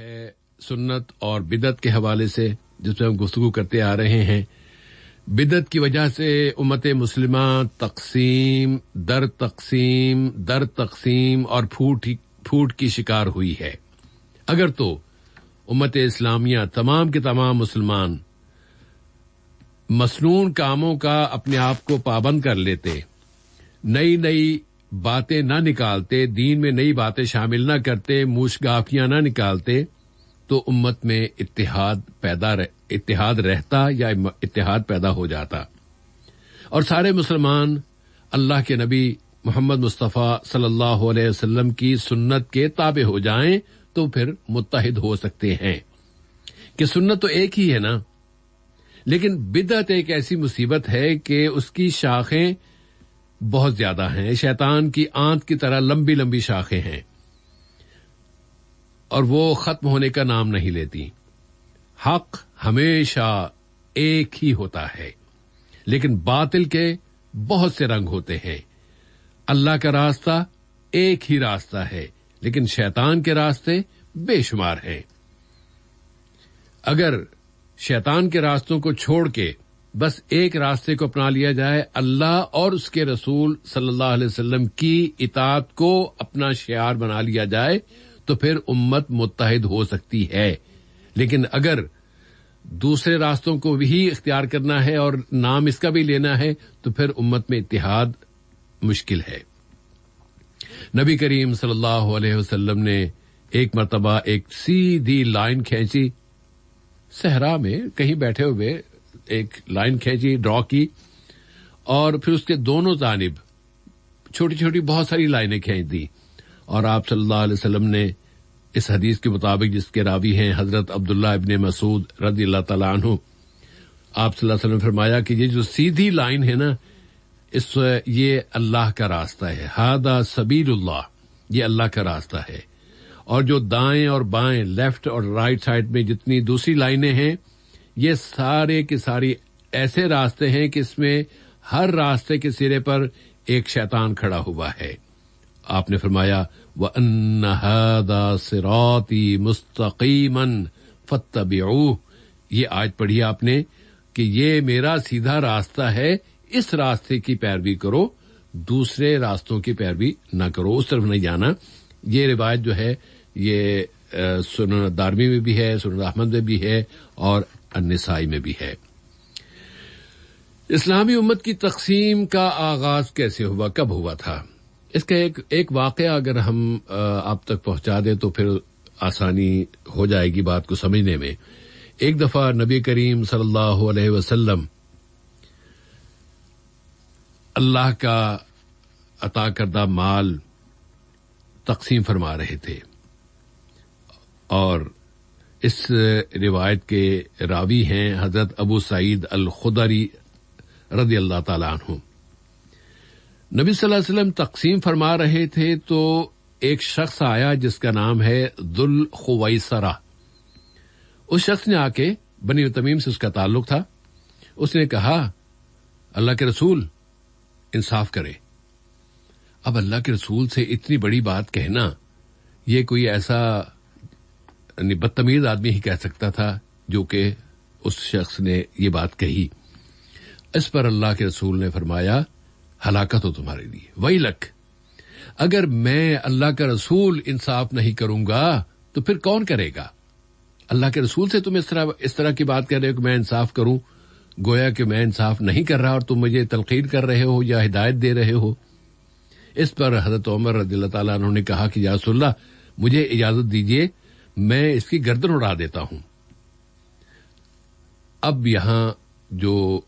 ہے سنت اور بدعت کے حوالے سے جس پہ ہم گفتگو کرتے آ رہے ہیں. بدعت کی وجہ سے امت مسلمہ تقسیم در تقسیم اور پھوٹ کی شکار ہوئی ہے. اگر تو امت اسلامیہ تمام کے تمام مسلمان مسنون کاموں کا اپنے آپ کو پابند کر لیتے، نئی باتیں نہ نکالتے، دین میں نئی باتیں شامل نہ کرتے، موشگافیاں نہ نکالتے، تو امت میں اتحاد رہتا یا اتحاد پیدا ہو جاتا اور سارے مسلمان اللہ کے نبی محمد مصطفیٰ صلی اللہ علیہ وسلم کی سنت کے تابع ہو جائیں تو پھر متحد ہو سکتے ہیں. کہ سنت تو ایک ہی ہے نا، لیکن بدعت ایک ایسی مصیبت ہے کہ اس کی شاخیں بہت زیادہ ہیں، شیطان کی آنت کی طرح لمبی لمبی شاخیں ہیں اور وہ ختم ہونے کا نام نہیں لیتی. حق ہمیشہ ایک ہی ہوتا ہے، لیکن باطل کے بہت سے رنگ ہوتے ہیں. اللہ کا راستہ ایک ہی راستہ ہے، لیکن شیطان کے راستے بے شمار ہیں. اگر شیطان کے راستوں کو چھوڑ کے بس ایک راستے کو اپنا لیا جائے، اللہ اور اس کے رسول صلی اللہ علیہ وسلم کی اطاعت کو اپنا شعار بنا لیا جائے تو پھر امت متحد ہو سکتی ہے. لیکن اگر دوسرے راستوں کو بھی اختیار کرنا ہے اور نام اس کا بھی لینا ہے تو پھر امت میں اتحاد مشکل ہے. نبی کریم صلی اللہ علیہ وسلم نے ایک مرتبہ ایک سیدھی لائن کھینچی، صحرا میں کہیں بیٹھے ہوئے ایک لائن کھینچی، ڈرا کی، اور پھر اس کے دونوں جانب چھوٹی چھوٹی بہت ساری لائنیں کھینچ دی. اور آپ صلی اللہ علیہ وسلم نے اس حدیث کے مطابق، جس کے راوی ہیں حضرت عبداللہ ابن مسعود رضی اللہ تعالیٰ عنہ، آپ صلی اللہ علیہ وسلم نے فرمایا کہ یہ جو سیدھی لائن ہے نا، یہ اللہ کا راستہ ہے. ھذا سبیل اللہ، یہ اللہ کا راستہ ہے. اور جو دائیں اور بائیں، لیفٹ اور رائٹ سائڈ میں جتنی دوسری لائنیں ہیں، یہ سارے کے ساری ایسے راستے ہیں کہ اس میں ہر راستے کے سرے پر ایک شیطان کھڑا ہوا ہے. آپ نے فرمایا وَأَنَّ هَذَا صِرَاطِي مُسْتَقِيمًا فَاتَّبِعُوهُ. یہ آیت پڑھی آپ نے کہ یہ میرا سیدھا راستہ ہے، اس راستے کی پیروی کرو، دوسرے راستوں کی پیروی نہ کرو، اس طرف نہیں جانا. یہ روایت جو ہے یہ سنن دارمی میں بھی ہے، سنن احمد میں بھی ہے اور النسائی میں بھی ہے. اسلامی امت کی تقسیم کا آغاز کیسے ہوا، کب ہوا تھا؟ اس کا ایک واقعہ اگر ہم آپ تک پہنچا دیں تو پھر آسانی ہو جائے گی بات کو سمجھنے میں. ایک دفعہ نبی کریم صلی اللہ علیہ وسلم اللہ کا عطا کردہ مال تقسیم فرما رہے تھے، اور اس روایت کے راوی ہیں حضرت ابو سعید الخدری رضی اللہ تعالیٰ عنہ. نبی صلی اللہ علیہ وسلم تقسیم فرما رہے تھے تو ایک شخص آیا جس کا نام ہے ذوالخویسرہ. اس شخص نے آ کے، بنی تمیم سے اس کا تعلق تھا، اس نے کہا اللہ کے رسول انصاف کرے. اب اللہ کے رسول سے اتنی بڑی بات کہنا، یہ کوئی ایسا بدتمیز آدمی ہی کہہ سکتا تھا جو کہ اس شخص نے یہ بات کہی. اس پر اللہ کے رسول نے فرمایا ہلاکت ہو تمہارے لیے، ویلک. اگر میں اللہ کا رسول انصاف نہیں کروں گا تو پھر کون کرے گا؟ اللہ کے رسول سے تم اس طرح کی بات کہہ رہے ہو کہ میں انصاف کروں، گویا کہ میں انصاف نہیں کر رہا اور تم مجھے تلقین کر رہے ہو یا ہدایت دے رہے ہو. اس پر حضرت عمر رضی اللہ تعالیٰ عنہ نے کہا کہ یا رسول اللہ، مجھے اجازت دیجیے، میں اس کی گردن اڑا دیتا ہوں. اب یہاں جو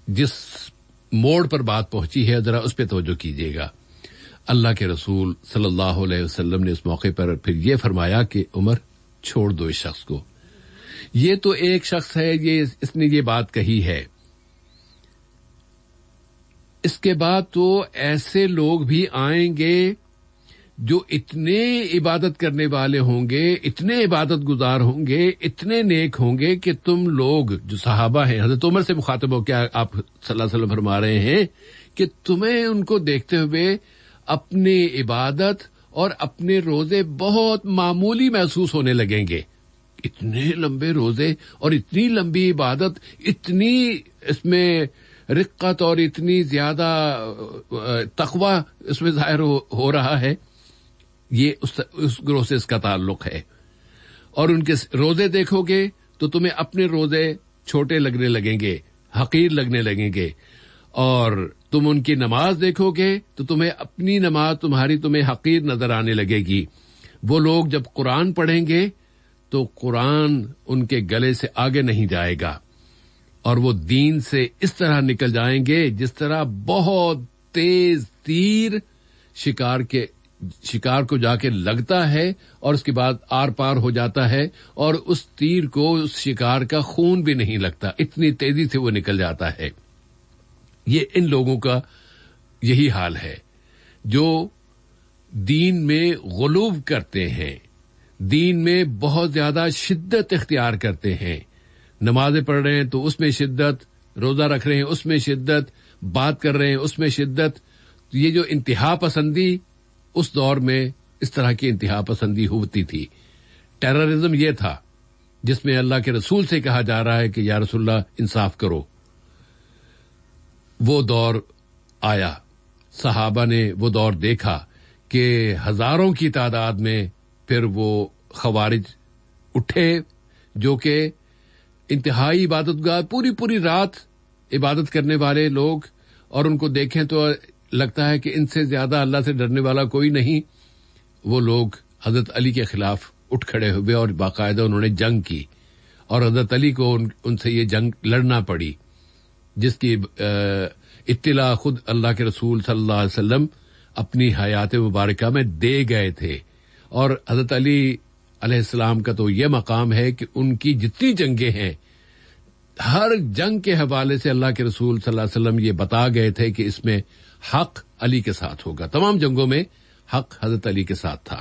جس موڑ پر بات پہنچی ہے ذرا اس پہ توجہ کیجیے گا. اللہ کے رسول صلی اللہ علیہ وسلم نے اس موقع پر پھر یہ فرمایا کہ عمر چھوڑ دو اس شخص کو. یہ تو ایک شخص ہے، اس نے یہ بات کہی ہے. اس کے بعد تو ایسے لوگ بھی آئیں گے جو اتنے عبادت کرنے والے ہوں گے، اتنے عبادت گزار ہوں گے، اتنے نیک ہوں گے کہ تم لوگ جو صحابہ ہیں، حضرت عمر سے مخاطب ہو کیا آپ صلی اللہ علیہ وسلم فرما رہے ہیں کہ تمہیں ان کو دیکھتے ہوئے اپنی عبادت اور اپنے روزے بہت معمولی محسوس ہونے لگیں گے. اتنے لمبے روزے اور اتنی لمبی عبادت، اتنی اس میں رقت اور اتنی زیادہ تقوی اس میں ظاہر ہو رہا ہے. یہ اس گروہ سے اس کا تعلق ہے. اور ان کے روزے دیکھو گے تو تمہیں اپنے روزے چھوٹے لگنے لگیں گے، حقیر لگنے لگیں گے. اور تم ان کی نماز دیکھو گے تو تمہیں اپنی نماز تمہیں حقیر نظر آنے لگے گی. وہ لوگ جب قرآن پڑھیں گے تو قرآن ان کے گلے سے آگے نہیں جائے گا، اور وہ دین سے اس طرح نکل جائیں گے جس طرح بہت تیز تیر شکار کو جا کے لگتا ہے اور اس کے بعد آر پار ہو جاتا ہے، اور اس تیر کو اس شکار کا خون بھی نہیں لگتا، اتنی تیزی سے وہ نکل جاتا ہے. یہ ان لوگوں کا یہی حال ہے جو دین میں غلو کرتے ہیں، دین میں بہت زیادہ شدت اختیار کرتے ہیں. نمازیں پڑھ رہے ہیں تو اس میں شدت، روزہ رکھ رہے ہیں اس میں شدت، بات کر رہے ہیں اس میں شدت. یہ جو انتہا پسندی اس دور میں اس طرح کی انتہا پسندی ہوتی تھی. ٹیررزم یہ تھا جس میں اللہ کے رسول سے کہا جا رہا ہے کہ یا رسول اللہ انصاف کرو. وہ دور آیا، صحابہ نے وہ دور دیکھا کہ ہزاروں کی تعداد میں پھر وہ خوارج اٹھے جو کہ انتہائی عبادت گاہ پوری رات عبادت کرنے والے لوگ، اور ان کو دیکھیں تو لگتا ہے کہ ان سے زیادہ اللہ سے ڈرنے والا کوئی نہیں. وہ لوگ حضرت علی کے خلاف اٹھ کھڑے ہوئے اور باقاعدہ انہوں نے جنگ کی، اور حضرت علی کو ان سے یہ جنگ لڑنا پڑی، جس کی اطلاع خود اللہ کے رسول صلی اللہ علیہ وسلم اپنی حیات مبارکہ میں دے گئے تھے. اور حضرت علی علیہ السلام کا تو یہ مقام ہے کہ ان کی جتنی جنگیں ہیں، ہر جنگ کے حوالے سے اللہ کے رسول صلی اللہ علیہ وسلم یہ بتا گئے تھے کہ اس میں حق علی کے ساتھ ہوگا. تمام جنگوں میں حق حضرت علی کے ساتھ تھا.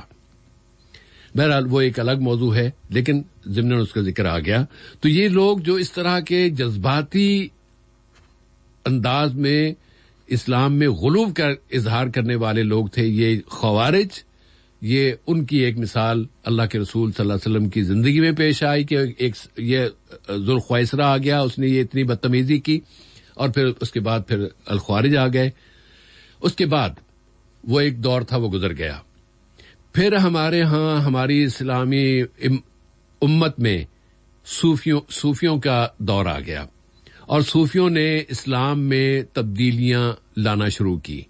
بہرحال وہ ایک الگ موضوع ہے، لیکن ضمن اس کا ذکر آ گیا. تو یہ لوگ جو اس طرح کے جذباتی انداز میں اسلام میں غلو کا اظہار کرنے والے لوگ تھے، یہ خوارج، یہ ان کی ایک مثال اللہ کے رسول صلی اللہ علیہ وسلم کی زندگی میں پیش آئی کہ ایک یہ ذوالخویسرہ آ گیا، اس نے یہ اتنی بدتمیزی کی، اور پھر اس کے بعد پھر الخوارج آ گئے. اس کے بعد وہ ایک دور تھا، وہ گزر گیا. پھر ہمارے ہاں ہماری اسلامی امت میں صوفیوں کا دور آ گیا، اور صوفیوں نے اسلام میں تبدیلیاں لانا شروع کی.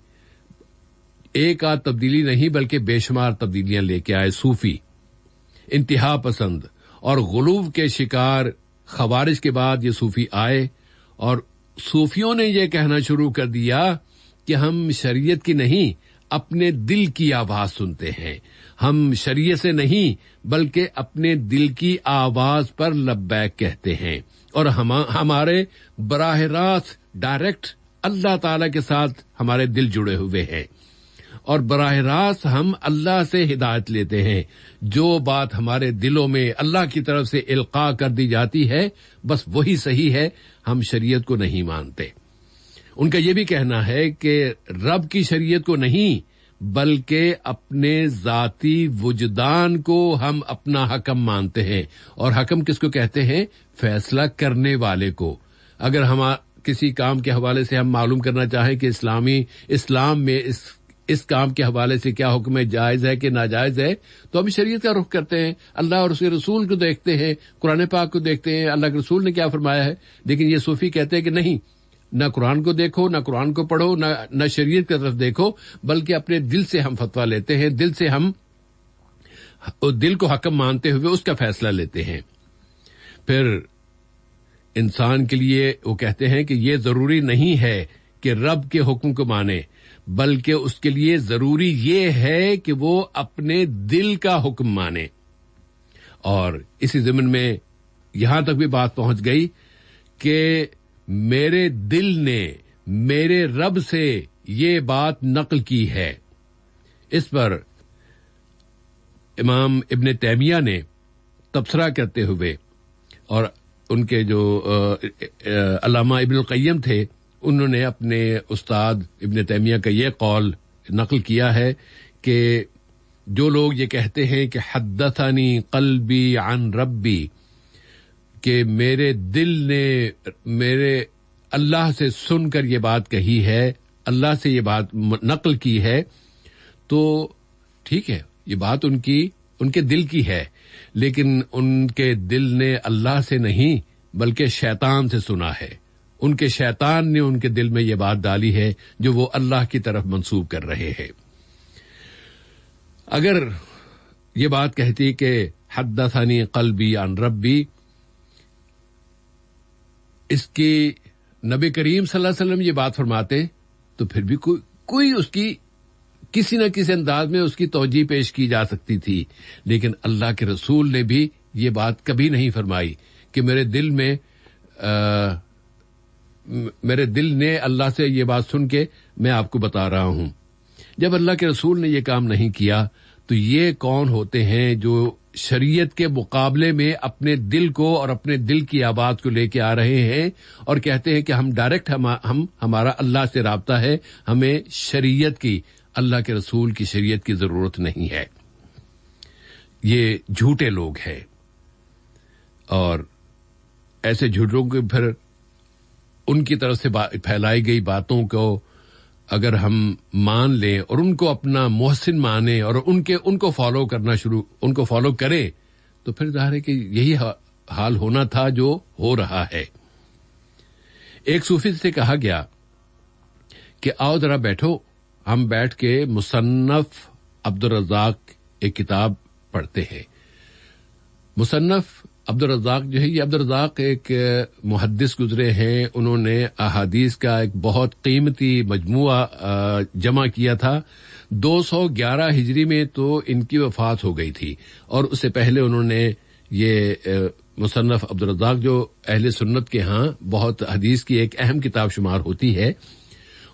ایک آدھ تبدیلی نہیں بلکہ بے شمار تبدیلیاں لے کے آئے صوفی. انتہا پسند اور غلو کے شکار خوارج کے بعد یہ صوفی آئے، اور صوفیوں نے یہ کہنا شروع کر دیا کہ ہم شریعت کی نہیں اپنے دل کی آواز سنتے ہیں. ہم شریعت سے نہیں بلکہ اپنے دل کی آواز پر لبیک کہتے ہیں، اور ہمارے براہ راست ڈائریکٹ اللہ تعالی کے ساتھ ہمارے دل جڑے ہوئے ہیں، اور براہ راست ہم اللہ سے ہدایت لیتے ہیں. جو بات ہمارے دلوں میں اللہ کی طرف سے القاء کر دی جاتی ہے بس وہی صحیح ہے، ہم شریعت کو نہیں مانتے. ان کا یہ بھی کہنا ہے کہ رب کی شریعت کو نہیں بلکہ اپنے ذاتی وجدان کو ہم اپنا حکم مانتے ہیں. اور حکم کس کو کہتے ہیں؟ فیصلہ کرنے والے کو. اگر ہم کسی کام کے حوالے سے ہم معلوم کرنا چاہیں کہ اسلام میں اس کام کے حوالے سے کیا حکم ہے، جائز ہے کہ ناجائز ہے، تو ہم شریعت کا رخ کرتے ہیں، اللہ اور اس کے رسول کو دیکھتے ہیں، قرآن پاک کو دیکھتے ہیں، اللہ کے رسول نے کیا فرمایا ہے. لیکن یہ صوفی کہتے ہیں کہ نہیں، نہ قرآن کو دیکھو، نہ قرآن کو پڑھو، نہ شریعت کی طرف دیکھو، بلکہ اپنے دل سے ہم فتویٰ لیتے ہیں، دل سے ہم دل کو حکم مانتے ہوئے اس کا فیصلہ لیتے ہیں. پھر انسان کے لیے وہ کہتے ہیں کہ یہ ضروری نہیں ہے کہ رب کے حکم کو مانے، بلکہ اس کے لیے ضروری یہ ہے کہ وہ اپنے دل کا حکم مانے. اور اسی ضمن میں یہاں تک بھی بات پہنچ گئی کہ میرے دل نے میرے رب سے یہ بات نقل کی ہے. اس پر امام ابن تیمیہ نے تبصرہ کرتے ہوئے، اور ان کے جو علامہ ابن القیم تھے، انہوں نے اپنے استاد ابن تیمیہ کا یہ قول نقل کیا ہے کہ جو لوگ یہ کہتے ہیں کہ حدثنی قلبی عن ربی، کہ میرے دل نے میرے اللہ سے سن کر یہ بات کہی ہے، اللہ سے یہ بات نقل کی ہے، تو ٹھیک ہے، یہ بات ان کے دل کی ہے، لیکن ان کے دل نے اللہ سے نہیں بلکہ شیطان سے سنا ہے. ان کے شیطان نے ان کے دل میں یہ بات ڈالی ہے جو وہ اللہ کی طرف منسوب کر رہے ہیں. اگر یہ بات کہتی کہ حدثنی قلبی عن ربی، اس کی نبی کریم صلی اللہ علیہ وسلم یہ بات فرماتے تو پھر بھی کوئی اس کی کسی نہ کسی انداز میں اس کی توجیہ پیش کی جا سکتی تھی، لیکن اللہ کے رسول نے بھی یہ بات کبھی نہیں فرمائی کہ میرے دل نے اللہ سے یہ بات سن کے میں آپ کو بتا رہا ہوں. جب اللہ کے رسول نے یہ کام نہیں کیا تو یہ کون ہوتے ہیں جو شریعت کے مقابلے میں اپنے دل کو اور اپنے دل کی آواز کو لے کے آ رہے ہیں اور کہتے ہیں کہ ہم ڈائریکٹ ہمارا اللہ سے رابطہ ہے، ہمیں شریعت کی، اللہ کے رسول کی شریعت کی ضرورت نہیں ہے. یہ جھوٹے لوگ ہیں، اور ایسے جھوٹوں کے پھر ان کی طرف سے پھیلائی گئی باتوں کو اگر ہم مان لیں اور ان کو اپنا محسن مانیں اور ان کو فالو کریں تو پھر ظاہر ہے کہ یہی حال ہونا تھا جو ہو رہا ہے. ایک صوفی سے کہا گیا کہ آؤ ذرا بیٹھو، ہم بیٹھ کے مصنف عبدالرزاق ایک کتاب پڑھتے ہیں. مصنف عبدالرزاق جو ہے، یہ عبدالرزاق ایک محدث گزرے ہیں، انہوں نے احادیث کا ایک بہت قیمتی مجموعہ جمع کیا تھا. 211 ہجری میں تو ان کی وفات ہو گئی تھی، اور اس سے پہلے انہوں نے یہ مصنف عبدالرزاق جو اہل سنت کے ہاں بہت حدیث کی ایک اہم کتاب شمار ہوتی ہے،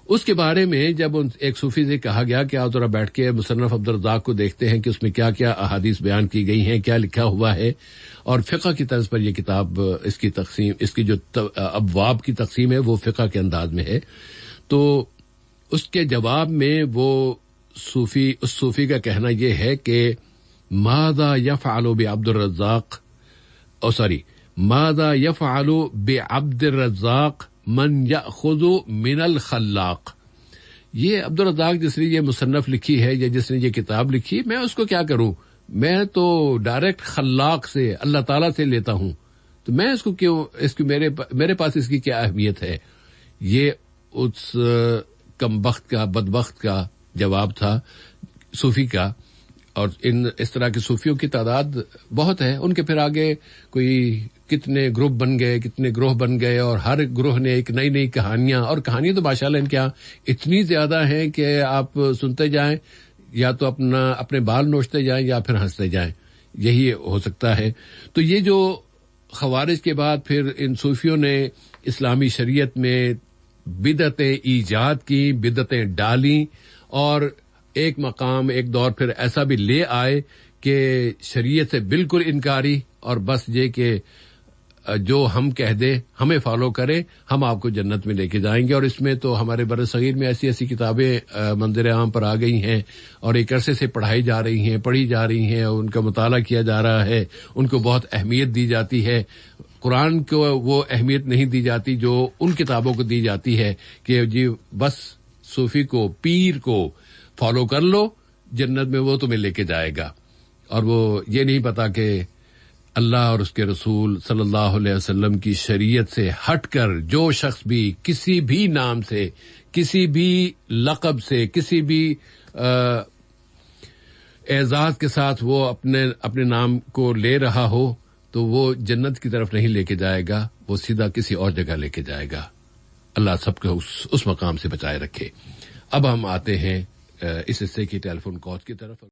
اس کے بارے میں جب ایک صوفی سے کہا گیا کہ آؤ ذرا بیٹھ کے مصنف عبدالرزاق کو دیکھتے ہیں کہ اس میں کیا کیا احادیث بیان کی گئی ہیں، کیا لکھا ہوا ہے، اور فقہ کی طرز پر یہ کتاب اس کی جو ابواب کی تقسیم ہے وہ فقہ کے انداز میں ہے. تو اس کے جواب میں اس صوفی کا کہنا یہ ہے کہ ماذا يفعل بعبد الرزاق من یأخذ من الخلاق. یہ عبدالرزاق جس نے یہ مصنف لکھی ہے یا جس نے یہ کتاب لکھی، میں اس کو کیا کروں؟ میں تو ڈائریکٹ خلاق سے، اللہ تعالیٰ سے لیتا ہوں، تو میں اس کو کیوں، میرے پاس اس کی کیا اہمیت ہے؟ یہ اس کمبخت کا، بدبخت کا جواب تھا صوفی کا. اور اس طرح کے صوفیوں کی تعداد بہت ہے. ان کے پھر آگے کوئی کتنے گروپ بن گئے، کتنے گروہ بن گئے، اور ہر گروہ نے ایک نئی کہانیاں، اور کہانیاں تو ماشاءاللہ ان کے یہاں اتنی زیادہ ہیں کہ آپ سنتے جائیں، یا تو اپنے بال نوچتے جائیں یا پھر ہنستے جائیں، یہی ہو سکتا ہے. تو یہ جو خوارج کے بعد پھر ان صوفیوں نے اسلامی شریعت میں بدعتیں ایجاد کی، بدعتیں ڈالیں، اور ایک مقام، ایک دور پھر ایسا بھی لے آئے کہ شریعت سے بالکل انکاری، اور بس یہ کہ جو ہم کہہ دیں، ہمیں فالو کریں، ہم آپ کو جنت میں لے کے جائیں گے. اور اس میں تو ہمارے بر صغیر میں ایسی کتابیں منظر عام پر آ گئی ہیں، اور ایک عرصے سے پڑھی جا رہی ہیں، ان کا مطالعہ کیا جا رہا ہے، ان کو بہت اہمیت دی جاتی ہے. قرآن کو وہ اہمیت نہیں دی جاتی جو ان کتابوں کو دی جاتی ہے کہ جی بس صوفی کو، پیر کو فالو کر لو، جنت میں وہ تمہیں لے کے جائے گا. اور وہ یہ نہیں پتا کہ اللہ اور اس کے رسول صلی اللہ علیہ وسلم کی شریعت سے ہٹ کر جو شخص بھی کسی بھی نام سے، کسی بھی لقب سے، کسی بھی اعزاز کے ساتھ وہ اپنے نام کو لے رہا ہو، تو وہ جنت کی طرف نہیں لے کے جائے گا، وہ سیدھا کسی اور جگہ لے کے جائے گا. اللہ سب کو اس مقام سے بچائے رکھے. اب ہم آتے ہیں اس حصے کی ٹیلی فون کال کی طرف.